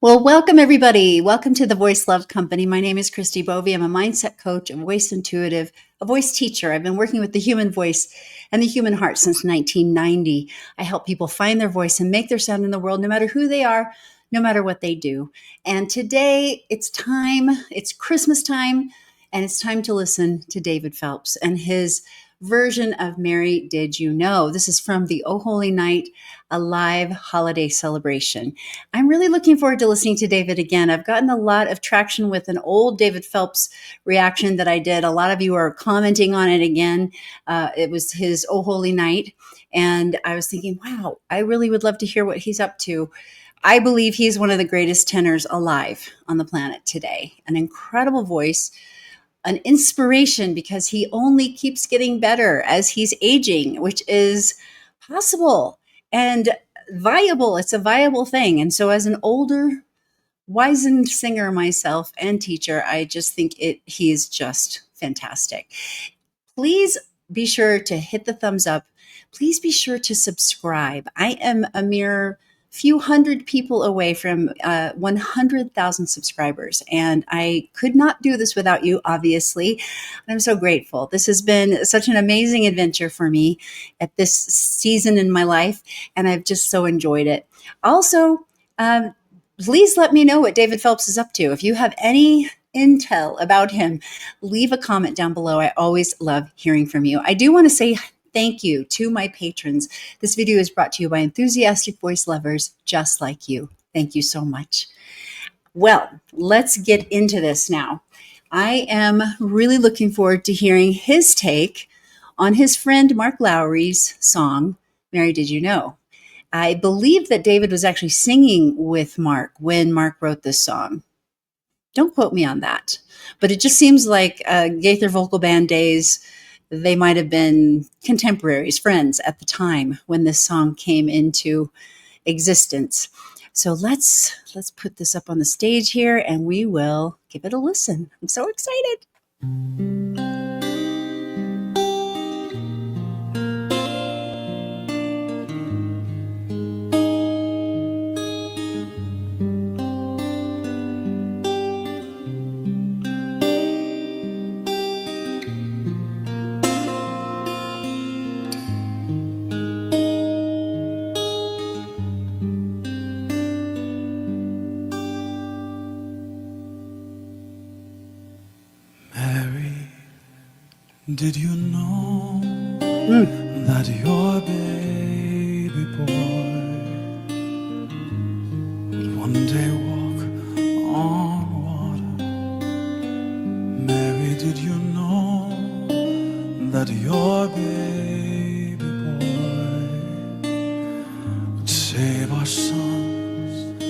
Well, welcome everybody. Welcome to the Voice Love Company. My name is Christi Bovee. I'm a mindset coach, a voice intuitive, a voice teacher. I've been working with the human voice and the human heart since 1990. I help people find their voice and make their sound in the world, no matter who they are, no matter what they do. And today it's Christmas time, and it's time to listen to David Phelps and his version of Mary Did You Know? This is from the Oh Holy Night, a live holiday celebration. I'm really looking forward to listening to David again. I've gotten a lot of traction with an old David Phelps reaction that I did. A lot of you are commenting on it again. It was his Oh Holy Night. And I was thinking, wow, I really would love to hear what he's up to. I believe he's one of the greatest tenors alive on the planet today. An incredible voice, an inspiration, because he only keeps getting better as he's aging, which is possible and viable. It's a viable thing. And so as an older, wizened singer myself and teacher, I just think he's just fantastic. Please be sure to hit the thumbs up. Please be sure to subscribe. I am a mere few hundred people away from 100,000 subscribers. And I could not do this without you, obviously. I'm so grateful. This has been such an amazing adventure for me at this season in my life, and I've just so enjoyed it. Also, please let me know what David Phelps is up to. If you have any intel about him, leave a comment down below. I always love hearing from you. I do want to say thank you to my patrons. This video is brought to you by enthusiastic voice lovers just like you. Thank you so much. Well, let's get into this now. I am really looking forward to hearing his take on his friend Mark Lowry's song, Mary Did You Know? I believe that David was actually singing with Mark when Mark wrote this song. Don't quote me on that. But it just seems like Gaither Vocal Band days, they might have been contemporaries, friends at the time when this song came into existence. So let's put this up on the stage here and we will give it a listen. I'm so excited. Did you know that your baby boy would one day walk on water? Mary, did you know that your baby boy would save our sons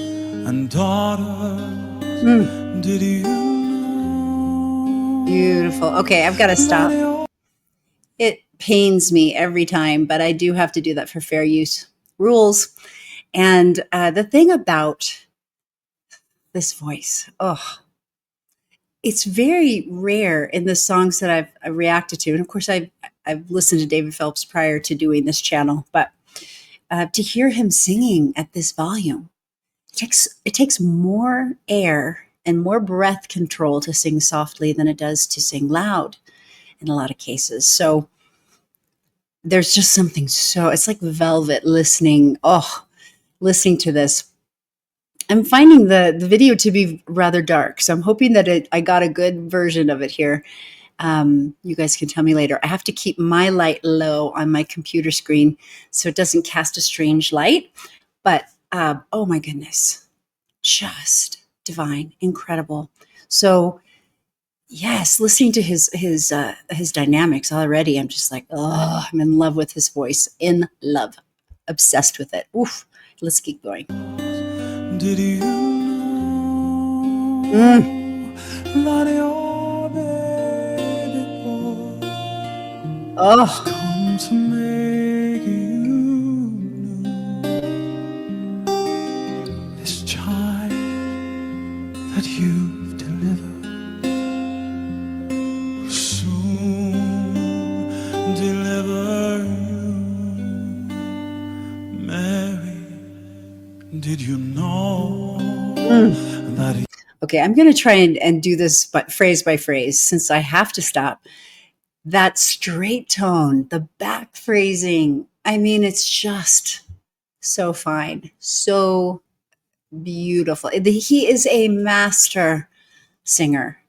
and daughters? Did you know? Beautiful. Okay, I've got to stop. It pains me every time, but I do have to do that for fair use rules. And the thing about this voice, it's very rare in the songs that I've reacted to. And of course, I've listened to David Phelps prior to doing this channel, but to hear him singing at this volume, it takes more air and more breath control to sing softly than it does to sing loud in a lot of cases. So there's just something it's like velvet listening to this. I'm finding the video to be rather dark, so I'm hoping that I got a good version of it here. You guys can tell me later. I have to keep my light low on my computer screen so it doesn't cast a strange light. But oh my goodness, just divine, incredible. So yes, listening to his dynamics already, I'm just like, I'm in love with his voice. In love, obsessed with it. Oof. Let's keep going. Did you know that your baby boy has come to make you new? This child that you've delivered will soon deliver you. Mary, Did you know that Okay, I'm going to try and do this phrase by phrase since I have to stop. That straight tone, the back phrasing, I mean, it's just so fine, so beautiful. He is a master singer.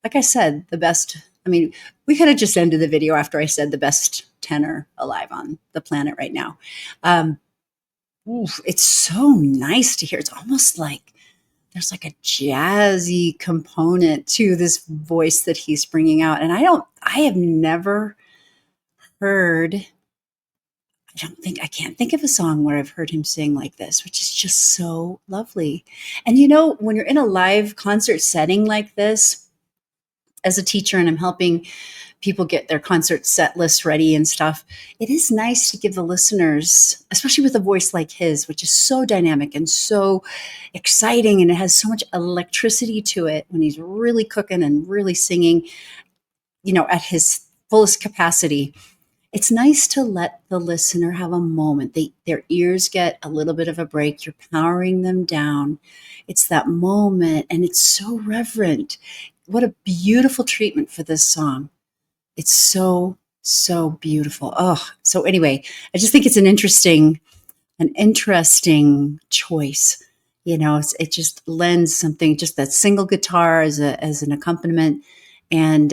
Like I said, the best. I mean, we could have just ended the video after I said the best tenor alive on the planet right now. It's so nice to hear. It's almost like there's like a jazzy component to this voice that he's bringing out. And I have never heard, I can't think of a song where I've heard him sing like this, which is just so lovely. And when you're in a live concert setting like this, as a teacher, and I'm helping people get their concert set lists ready and stuff, it is nice to give the listeners, especially with a voice like his, which is so dynamic and so exciting, and it has so much electricity to it when he's really cooking and really singing, at his fullest capacity. It's nice to let the listener have a moment. Their ears get a little bit of a break. You're powering them down. It's that moment, and it's so reverent. What a beautiful treatment for this song. It's so, so beautiful. Oh, so anyway, I just think it's an interesting choice. It just lends something, just that single guitar as an accompaniment. And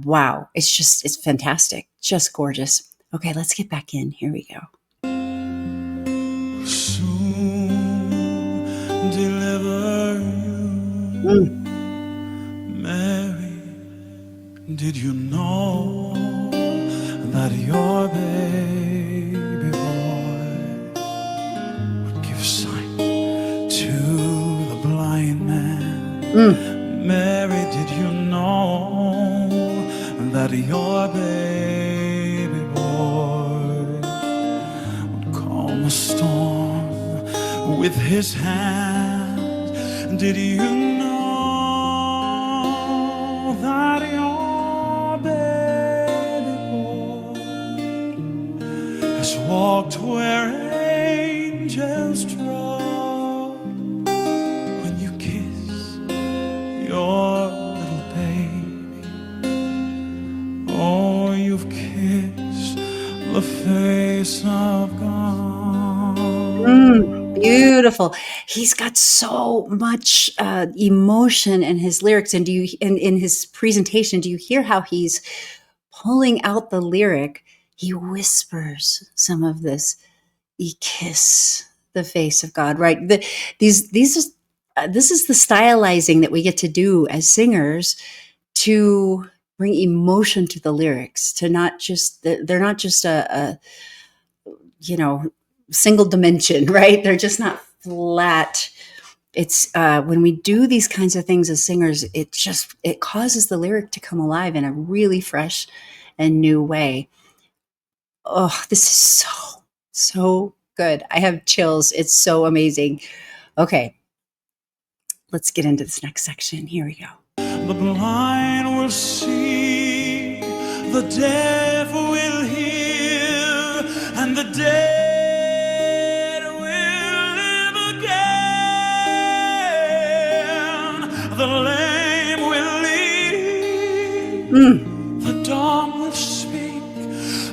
wow, it's fantastic. Just gorgeous. Okay, let's get back in. Here we go. soon deliver you? Mary, did you know that your baby boy would give sight to the blind man? Mary, did you know that your baby boy would calm a storm with his hands? Did you know that your baby boy has walked where angels trod? When you kiss your little baby, oh, you've kissed the face of God. Beautiful. He's got so much emotion in his lyrics, and in his presentation, do you hear how he's pulling out the lyric? He whispers some of this. He kiss the face of God, right? This is the stylizing that we get to do as singers to bring emotion to the lyrics. They're not just a single dimension, right? They're just not flat. It's when we do these kinds of things as singers, it causes the lyric to come alive in a really fresh and new way. Oh, this is so good. I have chills. It's so amazing. Okay, let's get into this next section. Here we go. The blind will see, the deaf will hear, and the dead the lame will lead, the dumb will speak,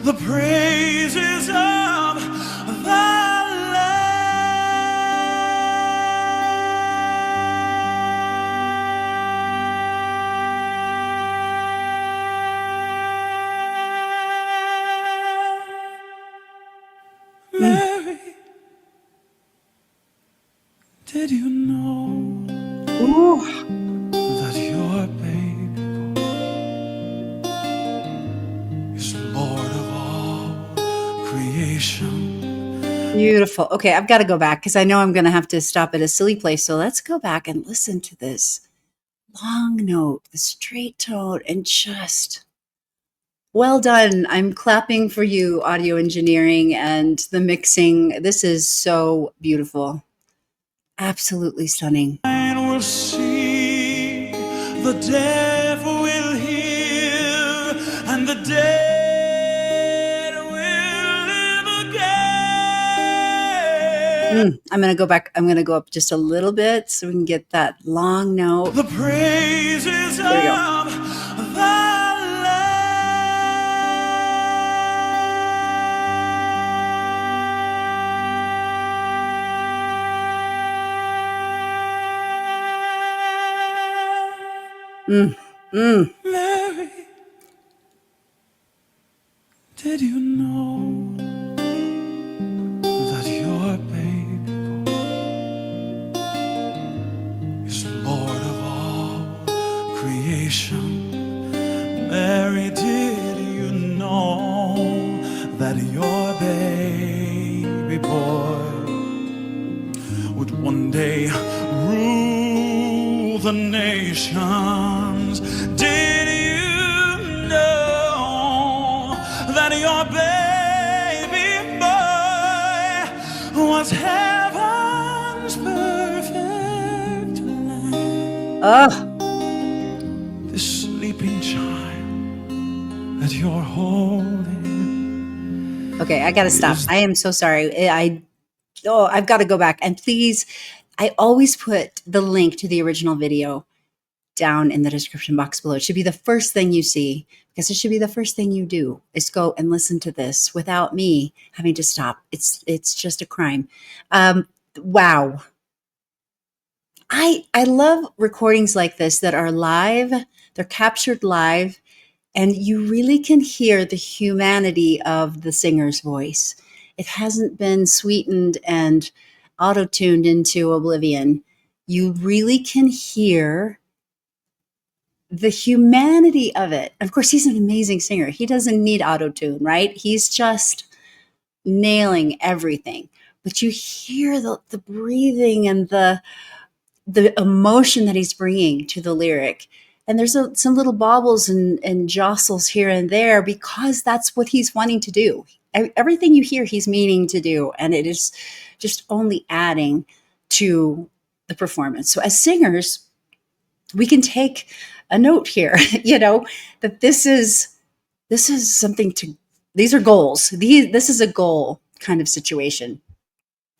the praises of the Lamb. Mary, did you know that your baby is Lord of all creation? Beautiful. Okay, I've got to go back because I know I'm going to have to stop at a silly place. So let's go back and listen to this long note, the straight tone, and just well done. I'm clapping for you, audio engineering and the mixing. This is so beautiful. Absolutely stunning. And we'll see, the deaf will hear, and the dead will live I'm going to go back. I'm going to go up just a little bit so we can get that long note. The praises There we go. of the Mary, did you know that your baby is Lord of all creation? Mary, did you know that your baby boy would one day rule the nations? Did you know that your baby boy was heaven's perfect lamb? Oh, This sleeping child that you're holding. okay. I got to stop. I am so sorry. I've got to go back. And please, I always put the link to the original video down in the description box below. It should be the first thing you see, because it should be the first thing you do is go and listen to this without me having to stop. It's just a crime. Wow. I love recordings like this that are live. They're captured live, and you really can hear the humanity of the singer's voice. It hasn't been sweetened and auto-tuned into oblivion. You really can hear the humanity of it. Of course, he's an amazing singer. He doesn't need auto-tune, right? He's just nailing everything. But you hear the breathing and the emotion that he's bringing to the lyric. And there's some little bobbles and jostles here and there, because that's what he's wanting to do. Everything you hear, he's meaning to do. And it is just only adding to the performance. So as singers, we can take a note here, that this is something these are goals. This is a goal kind of situation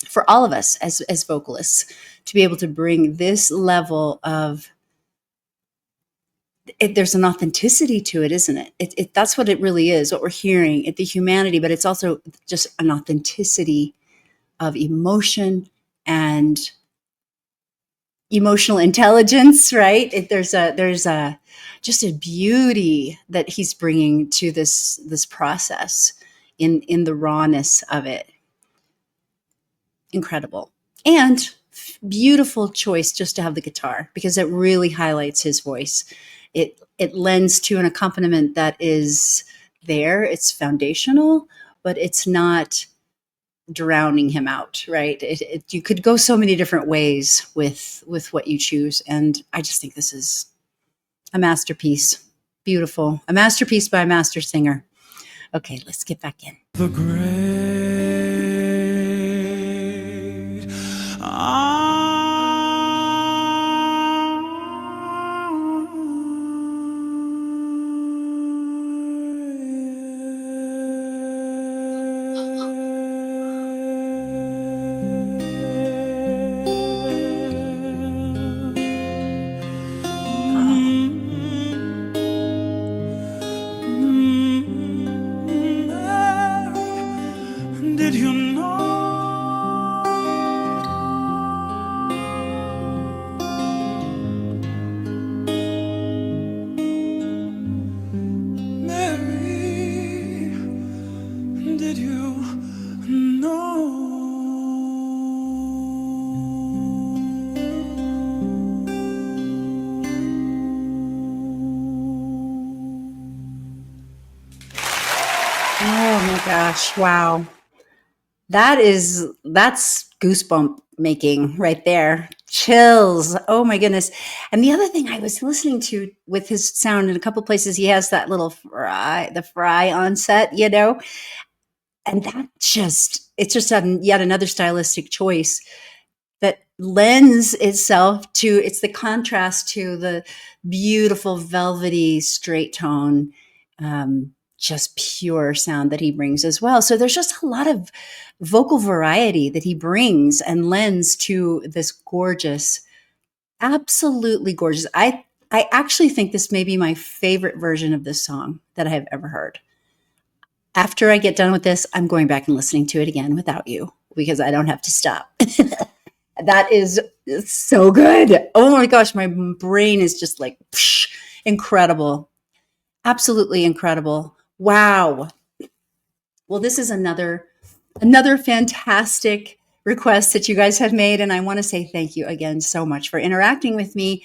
for all of us as vocalists, to be able to bring this level of there's an authenticity to it, isn't it? That's what it really is, what we're hearing, the humanity, but it's also just an authenticity of emotion and emotional intelligence, right? There's just a beauty that he's bringing to this process in the rawness of it. Incredible. And beautiful choice just to have the guitar, because it really highlights his voice. It lends to an accompaniment that is there. It's foundational, but it's not drowning him out, right? You could go so many different ways with what you choose. And I just think this is a masterpiece. Beautiful. A masterpiece by a master singer. Okay, let's get back in. The great did you know Mary, did you know? Oh my gosh. Wow. That's goosebump making right there. Chills. Oh my goodness. And the other thing I was listening to with his sound in a couple places, he has that little the fry onset, and it's just yet another stylistic choice that lends itself to, it's the contrast to the beautiful velvety straight tone just pure sound that he brings as well. So there's just a lot of vocal variety that he brings and lends to this gorgeous, absolutely gorgeous. I actually think this may be my favorite version of this song that I have ever heard. After I get done with this, I'm going back and listening to it again without you because I don't have to stop. That is so good. Oh my gosh, my brain is just like psh, incredible. Absolutely incredible. Wow. Well, this is another fantastic request that you guys have made, and I want to say thank you again so much for interacting with me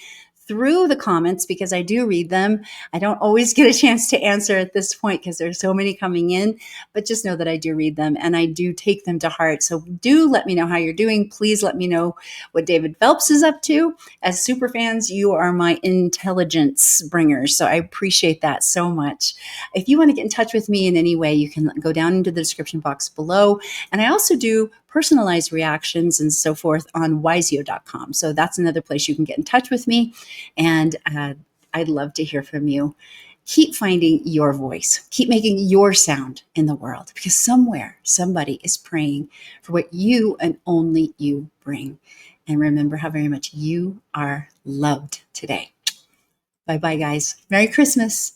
through the comments because I do read them. I don't always get a chance to answer at this point because there's so many coming in, but just know that I do read them and I do take them to heart. So do let me know how you're doing. Please let me know what David Phelps is up to. As super fans, you are my intelligence bringers. So I appreciate that so much. If you want to get in touch with me in any way, you can go down into the description box below. And I also do personalized reactions and so forth on wiseo.com. So that's another place you can get in touch with me. And I'd love to hear from you. Keep finding your voice. Keep making your sound in the world because somewhere somebody is praying for what you and only you bring. And remember how very much you are loved today. Bye-bye, guys. Merry Christmas.